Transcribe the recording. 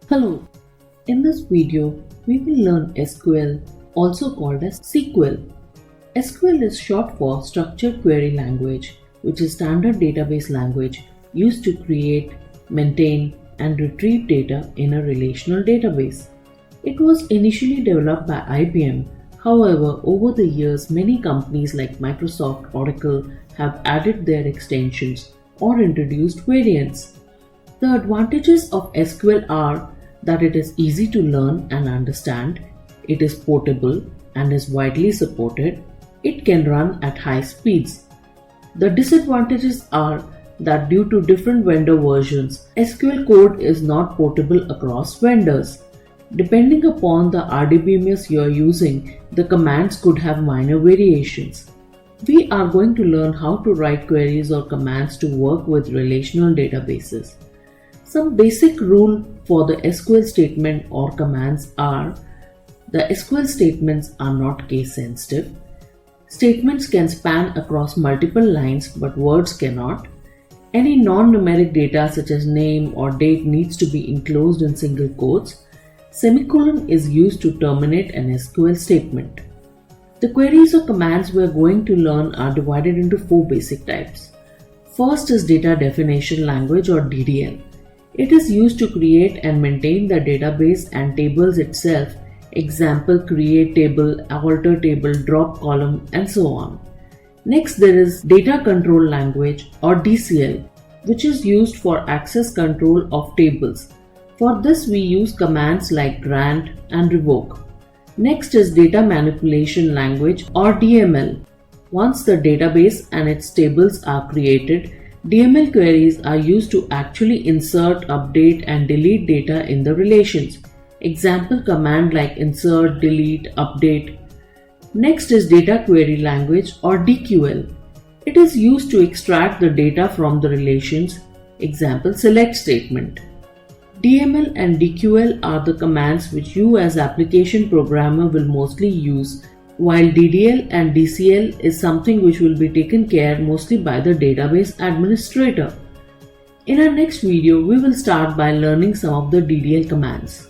Hello, in this video we will learn SQL, also called as SQL. SQL is short for Structured Query Language, which is standard database language used to create, maintain and retrieve data in a relational database. It was initially developed by IBM. However, over the years many companies like Microsoft, Oracle have added their extensions or introduced variants. The advantages of SQL are that it is easy to learn and understand, it is portable and is widely supported, it can run at high speeds. The disadvantages are that due to different vendor versions, SQL code is not portable across vendors. Depending upon the RDBMS you are using, the commands could have minor variations. We are going to learn how to write queries or commands to work with relational databases. Some basic rules for the SQL statement or commands are: the SQL statements are not case sensitive. Statements can span across multiple lines but words cannot. Any non-numeric data such as name or date needs to be enclosed in single quotes. Semicolon is used to terminate an SQL statement. The queries or commands we are going to learn are divided into four basic types. First is data definition language or DDL. It is used to create and maintain the database and tables itself, example create table, alter table, drop column and so on. Next there is data control language or DCL, which is used for access control of tables. For this we use commands like grant and revoke. Next is data manipulation language or DML. Once the database and its tables are created, DML queries are used to actually insert, update and delete data in the relations. Example command like insert, delete, update. Next is data query language or DQL. It is used to extract the data from the relations. Example select statement. DML and DQL are the commands which you as application programmer will mostly use, while DDL and DCL is something which will be taken care mostly by the database administrator. In our next video, we will start by learning some of the DDL commands.